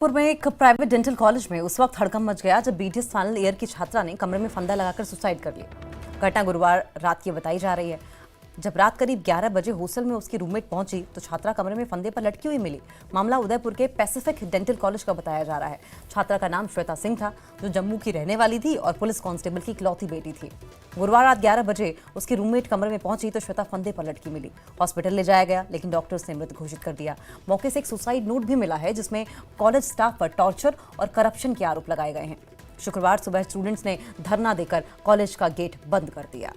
पुर में एक प्राइवेट डेंटल कॉलेज में उस वक्त हड़कंप मच गया जब बीटीएस फाइनल ईयर की छात्रा ने कमरे में फंदा लगाकर सुसाइड कर लिया। घटना गुरुवार रात की बताई जा रही है। जब रात करीब 11 बजे हॉस्टल में उसकी रूममेट पहुंची तो छात्रा कमरे में फंदे पर लटकी हुई मिली। मामला उदयपुर के पैसिफिक डेंटल कॉलेज का बताया जा रहा है। छात्रा का नाम श्वेता सिंह था, जो जम्मू की रहने वाली थी और पुलिस कांस्टेबल की इकलौती बेटी थी। गुरुवार रात 11 बजे उसकी रूममेट कमरे में पहुंची तो श्वेता फंदे पर लटकी मिली। हॉस्पिटल ले जाया गया, लेकिन डॉक्टर्स ने मृत घोषित कर दिया। मौके से एक सुसाइड नोट भी मिला है, जिसमें कॉलेज स्टाफ पर टॉर्चर और करप्शन के आरोप लगाए गए हैं। शुक्रवार सुबह स्टूडेंट्स ने धरना देकर कॉलेज का गेट बंद कर दिया।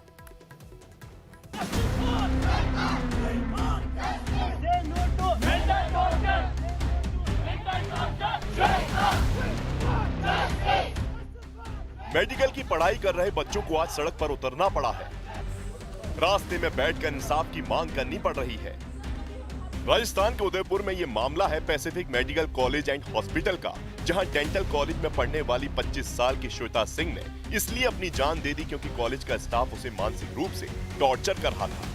मेडिकल की पढ़ाई कर रहे बच्चों को आज सड़क पर उतरना पड़ा है। रास्ते में बैठकर इंसाफ की मांग करनी पड़ रही है। राजस्थान के उदयपुर में ये मामला है Pacific medical college and hospital का, जहां डेंटल कॉलेज में पढ़ने वाली 25 साल की श्वेता सिंह ने इसलिए अपनी जान दे दी क्योंकि कॉलेज का स्टाफ उसे मानसिक रूप से टॉर्चर कर रहा था।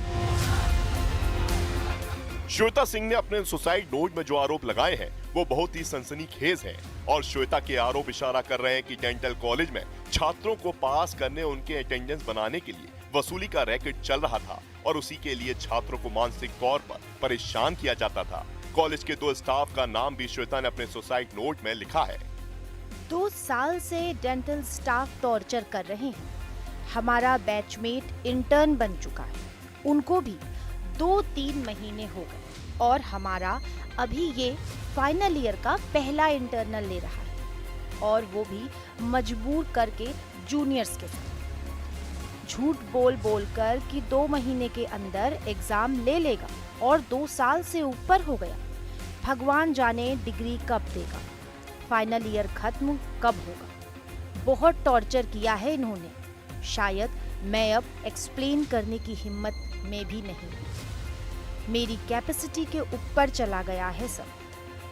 श्वेता सिंह ने अपने सुसाइड नोट में जो आरोप लगाए हैं वो बहुत ही सनसनीखेज हैं और श्वेता के आरोप इशारा कर रहे हैं कि डेंटल कॉलेज में छात्रों को पास करने, उनके अटेंडेंस बनाने के लिए वसूली का रैकेट चल रहा था और उसी के लिए छात्रों को मानसिक तौर पर परेशान किया जाता था। कॉलेज के 2 स्टाफ का नाम भी श्वेता ने अपने सुसाइड नोट में लिखा है। 2 साल से डेंटल स्टाफ टॉर्चर कर रहे हैं। हमारा बैचमेट इंटर्न बन चुका है, उनको भी 2-3 महीने हो गए और हमारा अभी ये फाइनल ईयर का पहला इंटरनल ले रहा है और वो भी मजबूर करके जूनियर्स के साथ। झूठ बोल बोल कर कि 2 महीने के अंदर एग्जाम ले लेगा और 2 साल से ऊपर हो गया। भगवान जाने डिग्री कब देगा, फाइनल ईयर खत्म कब होगा। बहुत टॉर्चर किया है इन्होंने, शायद मैं अब एक्सप्लेन करने की हिम्मत में भी नहीं। मेरी कैपेसिटी के ऊपर चला गया है सब।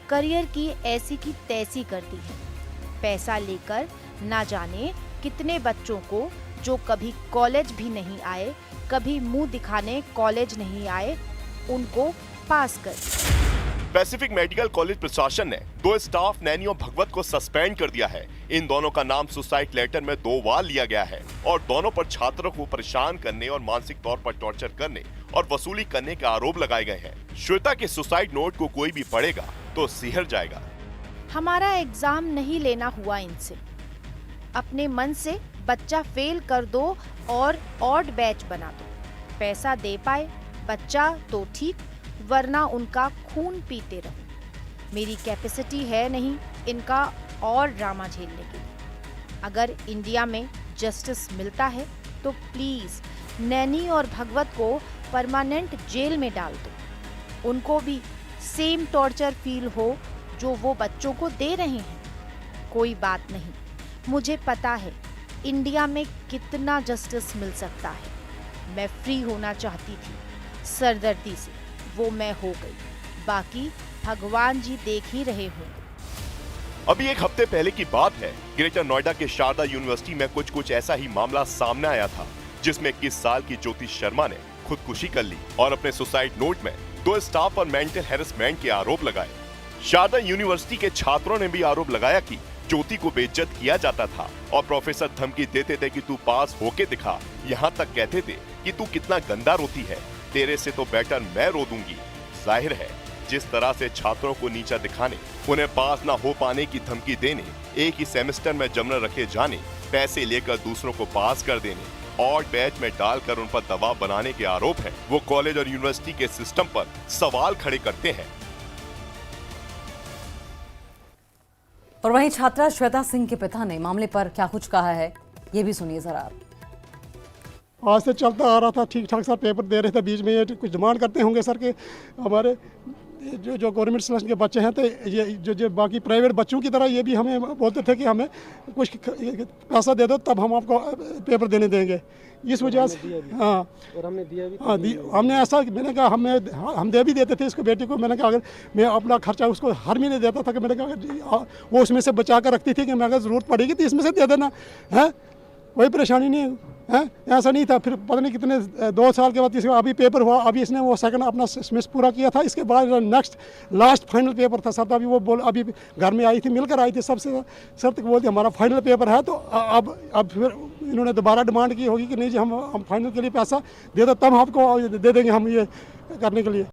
करियर की ऐसी की तैसी कर दी है। पैसा लेकर ना जाने कितने बच्चों को, जो कभी कॉलेज भी नहीं आए, कभी मुंह दिखाने कॉलेज नहीं आए, उनको पास कर दिया। पैसिफिक मेडिकल कॉलेज प्रशासन ने 2 स्टाफ नैनी और भगवत को सस्पेंड कर दिया है। इन दोनों का नाम सुसाइड लेटर में 2 बार लिया गया है और दोनों पर छात्रों को परेशान करने और मानसिक तौर पर टॉर्चर करने और वसूली करने के आरोप लगाए गए हैं। श्वेता के सुसाइड नोट को कोई भी पढ़ेगा तो सिहर जाएगा। हमारा एग्जाम नहीं लेना हुआ इनसे। अपने मन से बच्चा फेल कर दो और ऑड बैच बना दो। पैसा दे पाए बच्चा तो ठीक, वरना उनका खून पीते रहो। मेरी कैपेसिटी है नहीं इनका और ड्रामा झेलने के लिए। अगर इंडिया में जस्टिस मिलता है तो प्लीज नैनी और भगवत को परमानेंट जेल में डाल दो। उनको भी सेम टॉर्चर फील हो जो वो बच्चों को दे रहे हैं। कोई बात नहीं, मुझे पता है इंडिया में कितना जस्टिस मिल सकता है। मैं फ्री होना चाहती थी सरदर्दी से, वो मैं हो गई। बाकी भगवान जी देख ही रहे होंगे। अभी एक हफ्ते पहले की बात है, ग्रेटर नोएडा के शारदा यूनिवर्सिटी में कुछ ऐसा ही मामला सामने आया था, जिसमें 21 साल की ज्योति शर्मा ने खुदकुशी कर ली और अपने सुसाइड नोट में 2 स्टाफ पर मेंटल हैरेसमेंट के आरोप लगाए। शारदा यूनिवर्सिटी के छात्रों ने भी आरोप लगाया कि ज्योति को बेइज्जत किया जाता था और प्रोफेसर धमकी देते थे कि तू पास होके दिखा। यहाँ तक कहते थे कि तू कितना गंदा रोती है, तेरे से तो बेटर मैं रो दूंगी। जाहिर है, जिस तरह से छात्रों को नीचा दिखाने, उन्हें पास न हो पाने की धमकी देने, एक ही सेमेस्टर में जमने रखे जाने, पैसे लेकर दूसरों को पास कर देने और बैच में डालकर उन पर दबाव बनाने के आरोप हैं, वो कॉलेज और यूनिवर्सिटी के सिस्टम पर सवाल खड़े करते हैं। और वहीं छात्रा श्वेता सिंह के पिता ने मामले पर क्या कुछ कहा है, ये भी सुनिए जरा आप। आज से चलता आ रहा था, ठीक ठाक सा पेपर दे रहे थे, बीच में ये कुछ डिमांड करते होंगे सर के हमारे जो गवर्नमेंट सिलेक्शन के बच्चे हैं, तो ये जो बाकी प्राइवेट बच्चों की तरह ये भी हमें बोलते थे कि हमें कुछ पैसा दे दो तब हम आपको पेपर देने देंगे। इस वजह से हाँ, और हमने दिया भी। हाँ, हमने ऐसा, मैंने कहा हम दे भी देते थे इसको, बेटे को। मैंने कहा अगर मैं अपना खर्चा उसको हर महीने देता था कि मैंने कहा वो उसमें से बचा कर रखती थी कि मैं अगर ज़रूरत पड़ेगी तो इसमें से दे देना है, कोई परेशानी नहीं है। हैं, ऐसा नहीं था। फिर पता नहीं कितने 2 साल के बाद अभी पेपर हुआ, अभी इसने वो सेकंड अपना सेमेस्टर पूरा किया था, इसके बाद नेक्स्ट लास्ट फाइनल पेपर था सर। अभी वो बोल अभी घर में आई थी, मिलकर आई थी सबसे, सर तक बोलती हमारा फाइनल पेपर है। तो अब फिर इन्होंने दोबारा डिमांड की होगी कि नहीं जी हम फाइनल के लिए पैसा दे दो, तब आपको दे देंगे हम ये करने के लिए।